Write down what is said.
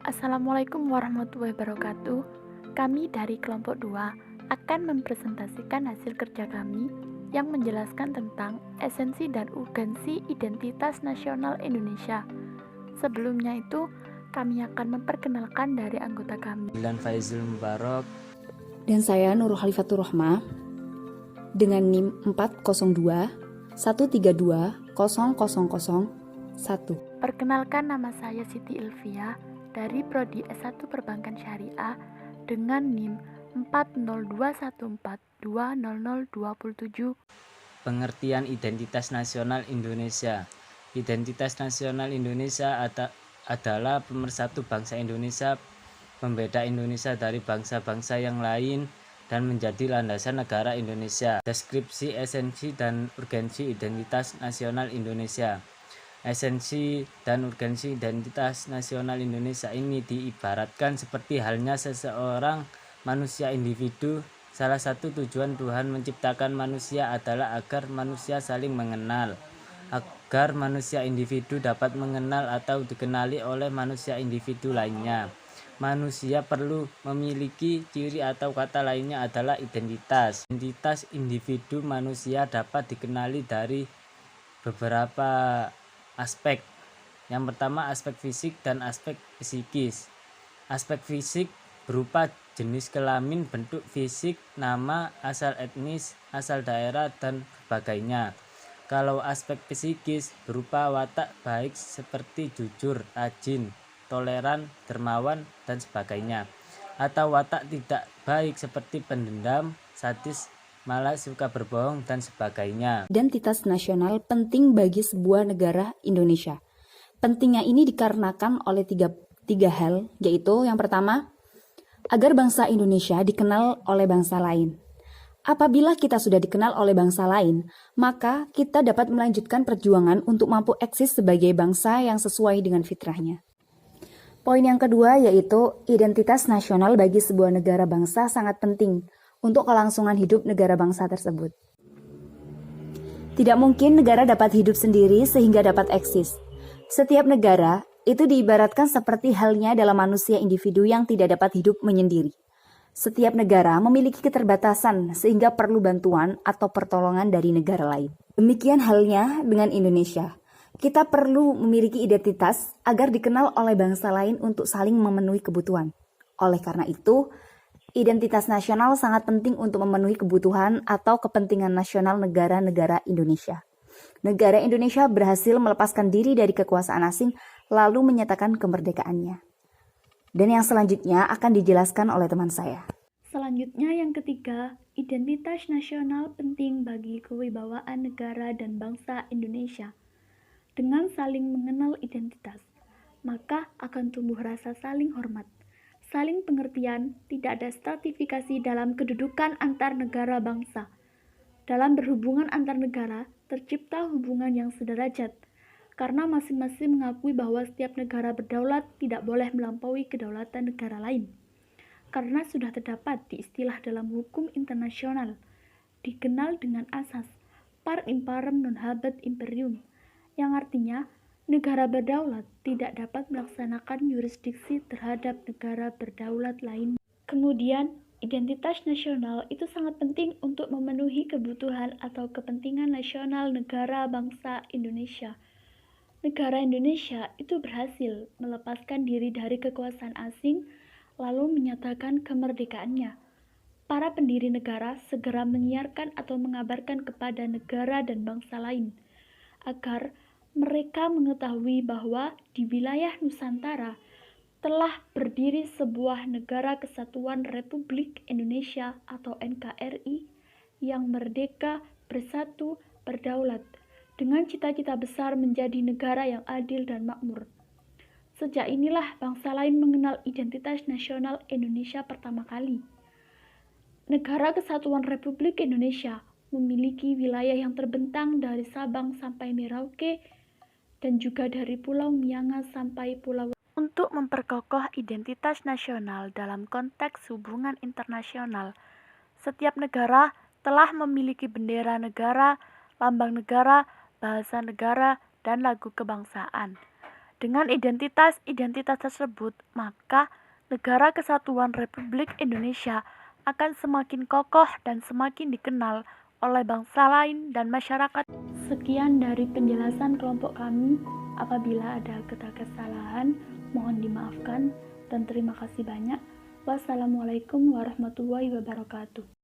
Assalamualaikum warahmatullahi wabarakatuh. Kami dari kelompok 2 akan mempresentasikan hasil kerja kami yang menjelaskan tentang esensi dan urgensi identitas nasional Indonesia. Sebelumnya itu, kami akan memperkenalkan dari anggota kami. Dan Faizul Mubarak. Dan saya Nurul Khalifatur Rohmah dengan NIM 402 132 0001. Perkenalkan, nama saya Siti Ilvia dari Prodi S1 Perbankan Syariah dengan NIM 40214200027. Pengertian identitas nasional Indonesia. Identitas nasional Indonesia adalah pemersatu bangsa Indonesia, pembeda Indonesia dari bangsa-bangsa yang lain, dan menjadi landasan negara Indonesia. Deskripsi esensi dan urgensi identitas nasional Indonesia. Esensi dan urgensi identitas nasional Indonesia ini diibaratkan seperti halnya seseorang manusia individu. Salah satu tujuan Tuhan menciptakan manusia adalah agar manusia saling mengenal, agar manusia individu dapat mengenal atau dikenali oleh manusia individu lainnya. Manusia perlu memiliki ciri atau kata lainnya adalah identitas. Identitas individu manusia dapat dikenali dari beberapa aspek. Yang pertama, aspek fisik dan aspek psikis. Aspek fisik berupa jenis kelamin, bentuk fisik, nama, asal etnis, asal daerah, dan sebagainya. Kalau aspek psikis berupa watak baik seperti jujur, rajin, toleran, dermawan, dan sebagainya. Atau watak tidak baik seperti pendendam, sadis, malah suka berbohong, dan sebagainya. Identitas nasional penting bagi sebuah negara Indonesia. Pentingnya ini dikarenakan oleh tiga hal, yaitu yang pertama, agar bangsa Indonesia dikenal oleh bangsa lain. Apabila kita sudah dikenal oleh bangsa lain, maka kita dapat melanjutkan perjuangan untuk mampu eksis sebagai bangsa yang sesuai dengan fitrahnya. Poin yang kedua yaitu identitas nasional bagi sebuah negara bangsa sangat penting untuk kelangsungan hidup negara bangsa tersebut. Tidak mungkin negara dapat hidup sendiri sehingga dapat eksis. Setiap negara itu diibaratkan seperti halnya dalam manusia individu yang tidak dapat hidup menyendiri. Setiap negara memiliki keterbatasan sehingga perlu bantuan atau pertolongan dari negara lain. Demikian halnya dengan Indonesia. Kita perlu memiliki identitas agar dikenal oleh bangsa lain untuk saling memenuhi kebutuhan. Oleh karena itu, identitas nasional sangat penting untuk memenuhi kebutuhan atau kepentingan nasional negara-negara Indonesia. Negara Indonesia berhasil melepaskan diri dari kekuasaan asing lalu menyatakan kemerdekaannya. Dan yang selanjutnya akan dijelaskan oleh teman saya. Selanjutnya yang ketiga, identitas nasional penting bagi kewibawaan negara dan bangsa Indonesia. Dengan saling mengenal identitas, maka akan tumbuh rasa saling hormat, saling pengertian, tidak ada stratifikasi dalam kedudukan antar negara bangsa. Dalam berhubungan antar negara, tercipta hubungan yang sederajat, karena masing-masing mengakui bahwa setiap negara berdaulat tidak boleh melampaui kedaulatan negara lain. Karena sudah terdapat di istilah dalam hukum internasional, dikenal dengan asas par imparem non habet imperium, yang artinya negara berdaulat tidak dapat melaksanakan yurisdiksi terhadap negara berdaulat lain. Kemudian, identitas nasional itu sangat penting untuk memenuhi kebutuhan atau kepentingan nasional negara bangsa Indonesia. Negara Indonesia itu berhasil melepaskan diri dari kekuasaan asing lalu menyatakan kemerdekaannya. Para pendiri negara segera menyiarkan atau mengabarkan kepada negara dan bangsa lain agar mereka mengetahui bahwa di wilayah Nusantara telah berdiri sebuah negara kesatuan Republik Indonesia atau NKRI yang merdeka, bersatu, berdaulat, dengan cita-cita besar menjadi negara yang adil dan makmur. Sejak inilah bangsa lain mengenal identitas nasional Indonesia pertama kali. Negara Kesatuan Republik Indonesia memiliki wilayah yang terbentang dari Sabang sampai Merauke dan juga dari Pulau Miangas sampai Pulau. Untuk memperkokoh identitas nasional dalam konteks hubungan internasional, setiap negara telah memiliki bendera negara, lambang negara, bahasa negara, dan lagu kebangsaan. Dengan identitas-identitas tersebut, maka Negara Kesatuan Republik Indonesia akan semakin kokoh dan semakin dikenal oleh bangsa lain dan masyarakat. Sekian dari penjelasan kelompok kami. Apabila ada kata kesalahan, mohon dimaafkan dan terima kasih banyak. Wassalamualaikum warahmatullahi wabarakatuh.